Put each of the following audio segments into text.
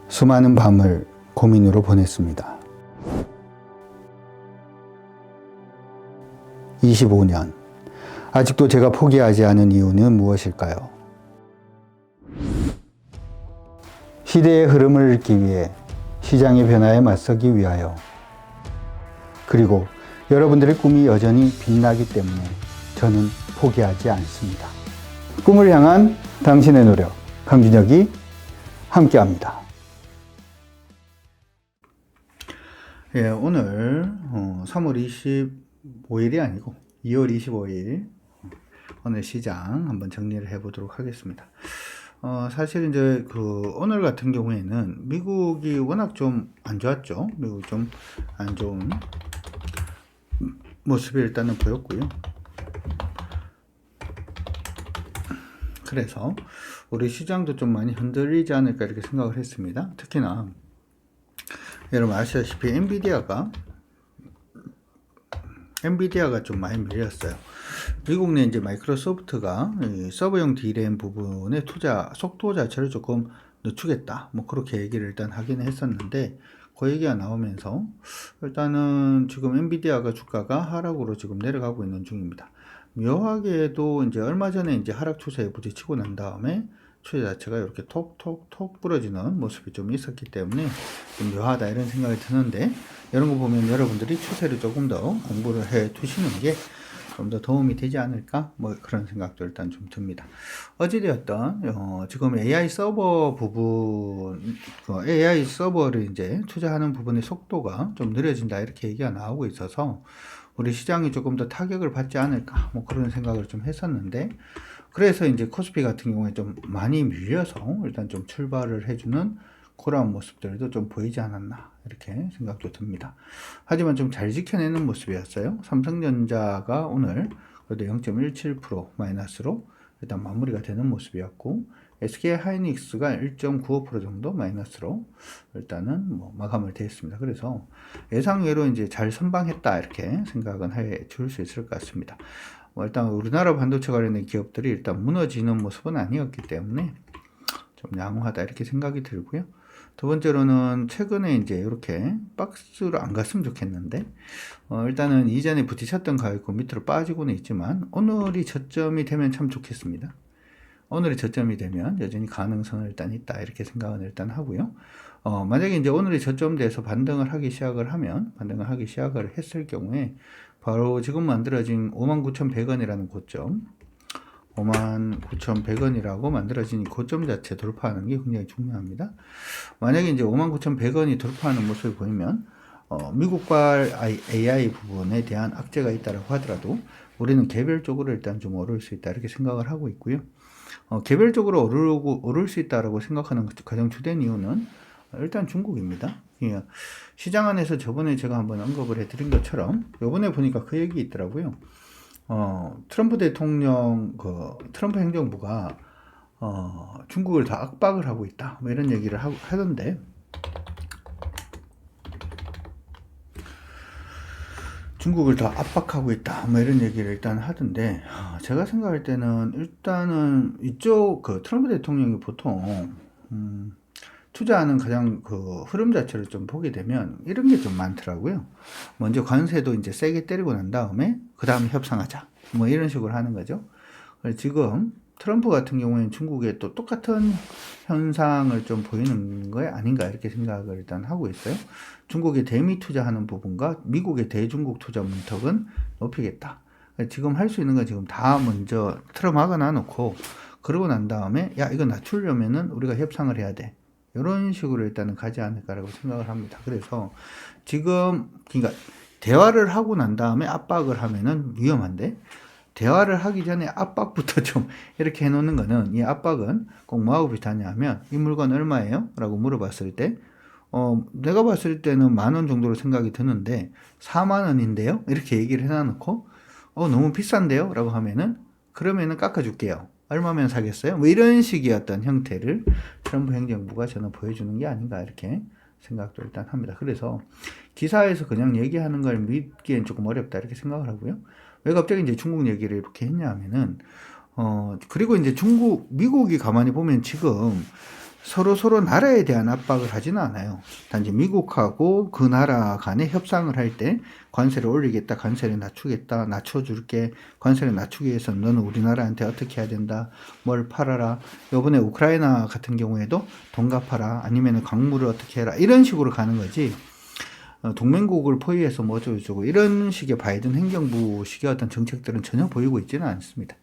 수많은 밤을 고민으로 보냈습니다. 25년. 아직도 제가 포기하지 않은 이유는 무엇일까요? 시대의 흐름을 읽기 위해, 시장의 변화에 맞서기 위하여, 그리고 여러분들의 꿈이 여전히 빛나기 때문에 저는 포기하지 않습니다. 꿈을 향한 당신의 노력, 강준혁이 함께합니다. 예, 오늘 3월 25일이 아니고 2월 25일 오늘 시장 한번 정리를 해보도록 하겠습니다. 사실 이제 오늘 같은 경우에는 미국이 워낙 좀 안 좋았죠. 미국이 좀 안 좋은 모습이 일단은 보였고요. 그래서 우리 시장도 좀 많이 흔들리지 않을까 이렇게 생각을 했습니다. 특히나 여러분 아시다시피 엔비디아가 좀 많이 밀렸어요. 미국 내 이제 마이크로소프트가 서버용 D램 부분의 투자 속도 자체를 조금 늦추겠다, 뭐 그렇게 얘기를 일단 하긴 했었는데, 그 얘기가 나오면서 일단은 지금 엔비디아가 주가가 하락으로 지금 내려가고 있는 중입니다. 묘하게도 이제 얼마 전에 이제 하락 추세에 부딪히고 난 다음에 추세 자체가 이렇게 톡톡톡 부러지는 모습이 좀 있었기 때문에 좀 묘하다 이런 생각이 드는데, 이런 거 보면 여러분들이 추세를 조금 더 공부를 해 두시는 게 좀 더 도움이 되지 않을까, 뭐 그런 생각도 일단 좀 듭니다. 어찌되었던 지금 AI 서버 부분, AI 서버를 이제 투자하는 부분의 속도가 좀 느려진다 이렇게 얘기가 나오고 있어서 우리 시장이 조금 더 타격을 받지 않을까, 뭐 그런 생각을 좀 했었는데, 그래서 이제 코스피 같은 경우에 좀 많이 밀려서 일단 좀 출발을 해주는 그런 모습들도 좀 보이지 않았나 이렇게 생각도 듭니다. 하지만 좀 잘 지켜내는 모습이었어요. 삼성전자가 오늘 그래도 0.17% 마이너스로 일단 마무리가 되는 모습이었고, SK하이닉스가 1.95% 정도 마이너스로 일단은 뭐 마감을 되었습니다. 그래서 예상외로 이제 잘 선방했다 이렇게 생각은 해 줄 수 있을 것 같습니다. 일단 우리나라 반도체 관련된 기업들이 일단 무너지는 모습은 아니었기 때문에 좀 양호하다 이렇게 생각이 들고요. 두 번째로는 최근에 이제 이렇게 박스로 안 갔으면 좋겠는데, 일단은 이전에 부딪혔던 가격고 밑으로 빠지고는 있지만 오늘이 저점이 되면 참 좋겠습니다. 오늘이 저점이 되면 여전히 가능성은 일단 있다 이렇게 생각은 일단 하고요. 만약에 이제 오늘이 저점돼서 반등을 하기 시작을 했을 경우에 바로 지금 만들어진 59,100원이라는 고점, 59,100원이라고 만들어진 고점 자체 돌파하는 게 굉장히 중요합니다. 만약에 이제 59,100원이 돌파하는 모습을 보이면 미국발 AI 부분에 대한 악재가 있다라고 하더라도 우리는 개별적으로 일단 좀 오를 수 있다 이렇게 생각을 하고 있고요. 개별적으로 오를 수 있다라고 생각하는 가장 주된 이유는 일단 중국입니다. 시장 안에서 저번에 제가 한번 언급을 해드린 것처럼 요번에 보니까 그 얘기 있더라고요. 트럼프 대통령, 트럼프 행정부가, 중국을 다 압박을 하고 있다, 뭐 이런 얘기를 하던데, 중국을 더 압박하고 있다, 뭐 이런 얘기를 일단 하던데, 제가 생각할 때는 일단은 이쪽 트럼프 대통령이 보통, 투자하는 가장 흐름 자체를 좀 보게 되면 이런 게 좀 많더라고요. 먼저 관세도 이제 세게 때리고 난 다음에 그 다음에 협상하자, 뭐 이런 식으로 하는 거죠. 지금 트럼프 같은 경우에는 중국에 또 똑같은 현상을 좀 보이는 거 아닌가 이렇게 생각을 일단 하고 있어요. 중국의 대미 투자하는 부분과 미국의 대중국 투자 문턱은 높이겠다. 지금 할 수 있는 건 지금 다 먼저 틀어막아 놓고, 그러고 난 다음에 야 이거 낮추려면은 우리가 협상을 해야 돼, 이런 식으로 일단은 가지 않을까라고 생각을 합니다. 그래서 지금 그러니까 대화를 하고 난 다음에 압박을 하면은 위험한데, 대화를 하기 전에 압박부터 좀 이렇게 해놓는 거는, 이 압박은 꼭 뭐하고 비슷하냐 하면, 이 물건 얼마예요? 라고 물어봤을 때, 내가 봤을 때는 10,000원 정도로 생각이 드는데 40,000원인데요? 이렇게 얘기를 해놔놓고, 너무 비싼데요? 라고 하면은, 그러면은 깎아줄게요. 얼마면 사겠어요? 뭐 이런 식의 어떤 형태를 트럼프 행정부가 저는 보여주는 게 아닌가 이렇게 생각도 일단 합니다. 그래서 기사에서 그냥 얘기하는 걸 믿기엔 조금 어렵다 이렇게 생각을 하고요. 왜 갑자기 이제 중국 얘기를 이렇게 했냐 하면은, 그리고 이제 미국이 가만히 보면 지금 서로 나라에 대한 압박을 하지는 않아요. 단지 미국하고 그 나라 간에 협상을 할 때 관세를 올리겠다, 관세를 낮추겠다, 낮춰줄게, 관세를 낮추기 위해서는 너는 우리나라한테 어떻게 해야 된다, 뭘 팔아라. 요번에 우크라이나 같은 경우에도 돈 갚아라, 아니면 광물을 어떻게 해라, 이런 식으로 가는 거지. 동맹국을 포위해서 뭐 어쩌고저쩌고 이런 식의 바이든 행정부식의 어떤 정책들은 전혀 보이고 있지는 않습니다.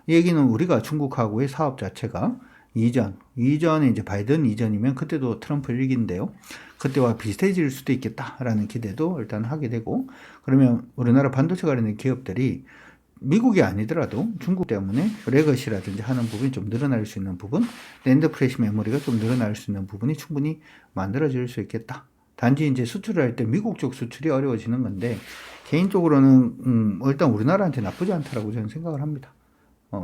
이 얘기는 우리가 중국하고의 사업 자체가 이전에 이제 바이든 이전이면 그때도 트럼프 일기인데요. 그때와 비슷해질 수도 있겠다라는 기대도 일단 하게 되고, 그러면 우리나라 반도체 관련된 기업들이 미국이 아니더라도 중국 때문에 레거시라든지 하는 부분이 좀 늘어날 수 있는 부분, 랜드 프레시 메모리가 좀 늘어날 수 있는 부분이 충분히 만들어질 수 있겠다. 단지 이제 수출을 할 때 미국 쪽 수출이 어려워지는 건데, 개인적으로는 일단 우리나라한테 나쁘지 않다라고 저는 생각을 합니다.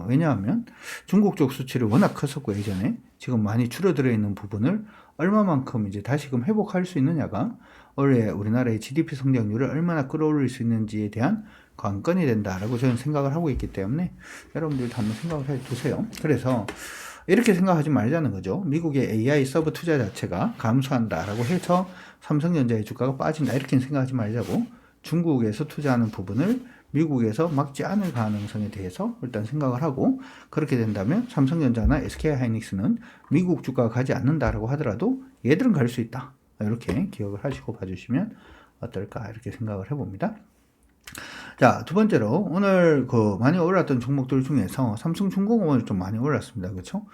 왜냐하면 중국 쪽 수출이 워낙 컸었고 예전에, 지금 많이 줄어들어 있는 부분을 얼마만큼 이제 다시금 회복할 수 있느냐가 올해 우리나라의 GDP 성장률을 얼마나 끌어올릴 수 있는지에 대한 관건이 된다라고 저는 생각을 하고 있기 때문에 여러분들도 한번 생각을 해 두세요. 그래서 이렇게 생각하지 말자는 거죠. 미국의 AI 서버 투자 자체가 감소한다라고 해서 삼성전자의 주가가 빠진다, 이렇게 생각하지 말자고, 중국에서 투자하는 부분을 미국에서 막지 않을 가능성에 대해서 일단 생각을 하고, 그렇게 된다면 삼성전자나 SK하이닉스는 미국 주가가 가지 않는다라고 하더라도 얘들은 갈 수 있다, 이렇게 기억을 하시고 봐주시면 어떨까, 이렇게 생각을 해봅니다. 자, 두 번째로 오늘 많이 올랐던 종목들 중에서 삼성중공업은 좀 많이 올랐습니다. 그렇죠?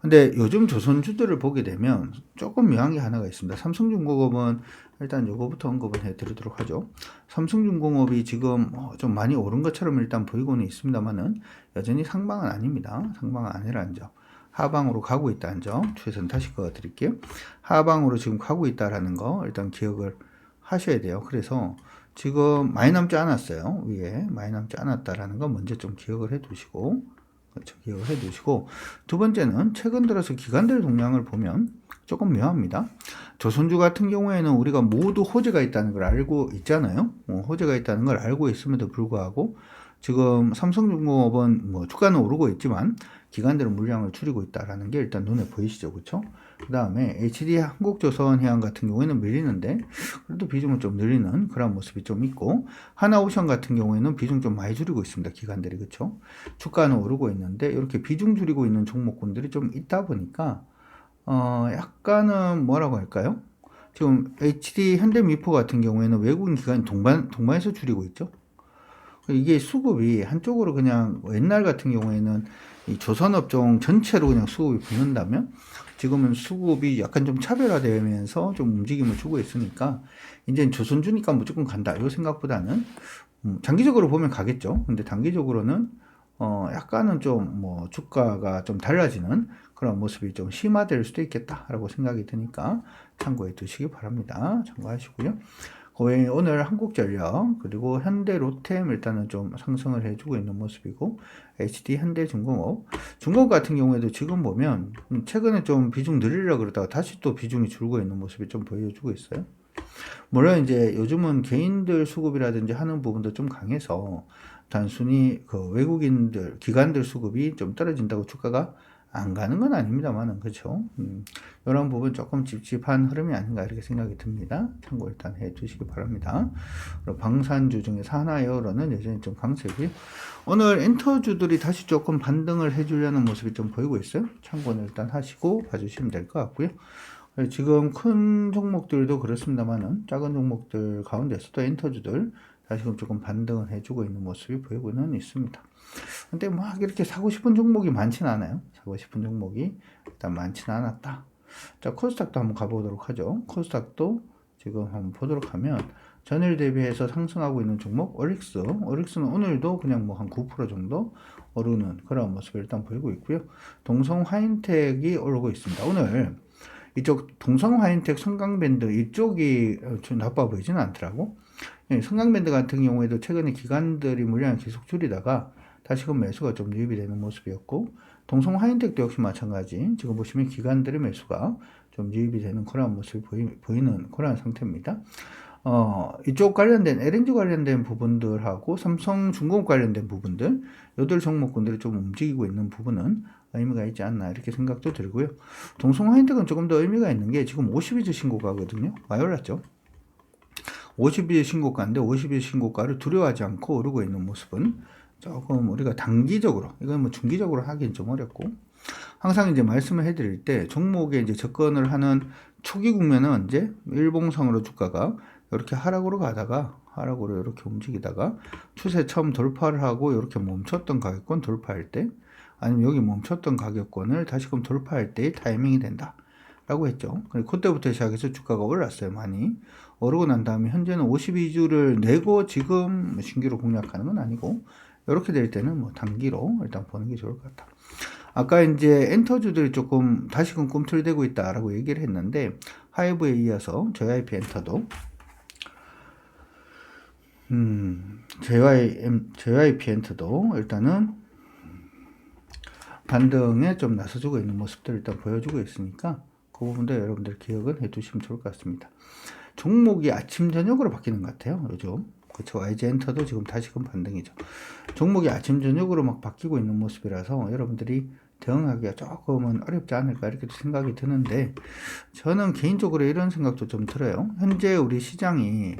근데 요즘 조선주들을 보게 되면 조금 묘한 게 하나가 있습니다. 삼성중공업은 일단 요거부터 언급을 해드리도록 하죠. 삼성중공업이 지금 좀 많이 오른 것처럼 일단 보이고는 있습니다만은 여전히 상방은 아닙니다. 상방은 아니라는 점. 하방으로 가고 있다는 점 추세선 다시 그어드릴게요. 하방으로 지금 가고 있다라는 거 일단 기억을 하셔야 돼요. 그래서 지금 많이 남지 않았어요. 위에 많이 남지 않았다라는 거 먼저 좀 기억을 해 두시고, 그렇죠, 기억을 해 두시고, 두 번째는 최근 들어서 기관들 동향을 보면 조금 묘합니다. 조선주 같은 경우에는 우리가 모두 호재가 있다는 걸 알고 있잖아요. 호재가 있다는 걸 알고 있음에도 불구하고 지금 삼성중공업은 뭐 주가는 오르고 있지만 기관들은 물량을 줄이고 있다라는 게 일단 눈에 보이시죠, 그렇죠? 그 다음에 HD 한국조선해양 같은 경우에는 밀리는데 그래도 비중을 좀 늘리는 그런 모습이 좀 있고, 하나오션 같은 경우에는 비중 좀 많이 줄이고 있습니다, 기관들이. 그렇죠? 주가는 오르고 있는데 이렇게 비중 줄이고 있는 종목군들이 좀 있다 보니까 약간은 뭐라고 할까요? 지금 HD 현대미포 같은 경우에는 외국인 기관이 동반해서 줄이고 있죠. 이게 수급이 한쪽으로 그냥 옛날 같은 경우에는 이 조선업종 전체로 그냥 수급이 붙는다면 지금은 수급이 약간 좀 차별화되면서 좀 움직임을 주고 있으니까 이제는 조선주니까 무조건 간다, 이 생각보다는 장기적으로 보면 가겠죠. 근데 단기적으로는 약간은 좀 뭐 주가가 좀 달라지는 그런 모습이 좀 심화될 수도 있겠다라고 생각이 드니까 참고해 두시기 바랍니다. 참고하시고요. 오늘 한국전력 그리고 현대로템 일단은 좀 상승을 해주고 있는 모습이고, HD 현대중공업, 중공업 같은 경우에도 지금 보면 최근에 좀 비중 늘리려고 그러다가 다시 또 비중이 줄고 있는 모습이 좀 보여주고 있어요. 물론 이제 요즘은 개인들 수급이라든지 하는 부분도 좀 강해서 단순히 외국인들 기관들 수급이 좀 떨어진다고 주가가 안 가는 건 아닙니다만은, 그렇죠. 이런 부분 조금 찝찝한 흐름이 아닌가 이렇게 생각이 듭니다. 참고 일단 해 주시기 바랍니다. 그리고 방산주 중에서 하나에어로는 여전히 좀 강세고요. 오늘 엔터주들이 다시 조금 반등을 해주려는 모습이 좀 보이고 있어요. 참고는 일단 하시고 봐주시면 될 것 같고요. 지금 큰 종목들도 그렇습니다만은 작은 종목들 가운데서도 엔터주들 다시금 조금 반등을 해주고 있는 모습이 보이고는 있습니다. 근데 막 이렇게 사고 싶은 종목이 많지는 않아요. 사고 싶은 종목이 일단 많지는 않았다. 자, 코스닥도 한번 가보도록 하죠. 코스닥도 지금 한번 보도록 하면 전일 대비해서 상승하고 있는 종목 오릭스는 오늘도 그냥 뭐 한 9% 정도 오르는 그런 모습을 일단 보이고 있고요. 동성화인텍이 오르고 있습니다. 오늘 이쪽 동성화인텍 성강밴드 이쪽이 좀 나빠 보이지는 않더라고. 성강밴드 같은 경우에도 최근에 기관들이 물량을 계속 줄이다가 다시금 매수가 좀 유입이 되는 모습이었고, 동성화인텍도 역시 마찬가지. 지금 보시면 기관들의 매수가 좀 유입이 되는 그런 모습이 보이는 그런 상태입니다. 이쪽 관련된 LNG 관련된 부분들하고 삼성중공업 관련된 부분들, 요들 종목군들이 좀 움직이고 있는 부분은 의미가 있지 않나 이렇게 생각도 들고요. 동성화인텍은 조금 더 의미가 있는 게 지금 50일주 신고가거든요. 많이 올랐죠. 50일 신고가인데 50일 신고가를 두려워하지 않고 오르고 있는 모습은 조금 우리가 단기적으로, 이건 뭐 중기적으로 하긴 좀 어렵고, 항상 이제 말씀을 해드릴 때 종목에 이제 접근을 하는 초기 국면은 이제 일봉상으로 주가가 이렇게 하락으로 가다가 하락으로 이렇게 움직이다가 추세 처음 돌파를 하고 이렇게 멈췄던 가격권 돌파할 때, 아니면 여기 멈췄던 가격권을 다시금 돌파할 때의 타이밍이 된다 라고 했죠. 그리고 그때부터 시작해서 주가가 올랐어요. 많이 오르고 난 다음에 현재는 52주를 내고 지금 신규로 공략하는 건 아니고, 이렇게 될 때는 뭐 단기로 일단 보는 게 좋을 것 같다. 아까 이제 엔터주들이 조금 다시금 꿈틀대고 있다라고 얘기를 했는데, 하이브에 이어서 JYP 엔터도 JYP 엔터도 일단은 반등에 좀 나서주고 있는 모습들 일단 보여주고 있으니까 그 부분도 여러분들 기억은 해두시면 좋을 것 같습니다. 종목이 아침 저녁으로 바뀌는 것 같아요. 요즘. 그렇죠. YG 엔터도 지금 다시금 반등이죠. 종목이 아침 저녁으로 막 바뀌고 있는 모습이라서 여러분들이 대응하기가 조금은 어렵지 않을까 이렇게 생각이 드는데, 저는 개인적으로 이런 생각도 좀 들어요. 현재 우리 시장이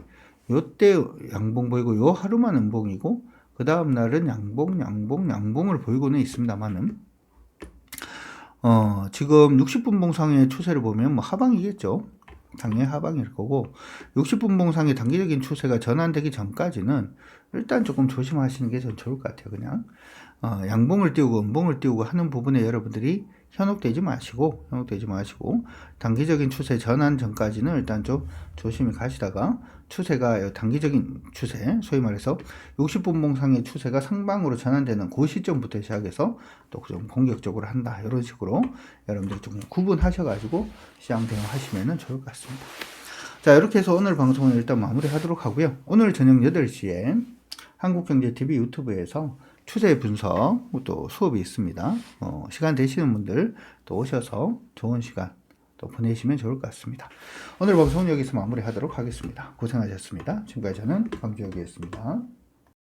요때 양봉 보이고 요 하루만 음봉이고 그 다음 날은 양봉을 보이고는 있습니다만은, 지금 60분 봉상의 추세를 보면 뭐 하방이겠죠. 당연히 하방일 거고, 60분 봉상의 단기적인 추세가 전환되기 전까지는 일단 조금 조심하시는 게 전 좋을 것 같아요. 그냥 양봉을 띄우고 음봉을 띄우고 하는 부분에 여러분들이 현혹되지 마시고 단기적인 추세 전환 전까지는 일단 좀 조심히 가시다가, 추세가 단기적인 추세, 소위 말해서 60분 봉상의 추세가 상방으로 전환되는 그 시점부터 시작해서 또 좀 공격적으로 한다, 이런 식으로 여러분들이 좀 구분하셔가지고 시장 대응하시면 좋을 것 같습니다. 자, 이렇게 해서 오늘 방송은 일단 마무리하도록 하고요. 오늘 저녁 8시에 한국경제TV 유튜브에서 추세 분석 또 수업이 있습니다. 시간 되시는 분들 또 오셔서 좋은 시간 또 보내시면 좋을 것 같습니다. 오늘 방송은 여기서 마무리하도록 하겠습니다. 고생하셨습니다. 지금까지 저는 강주혁이었습니다.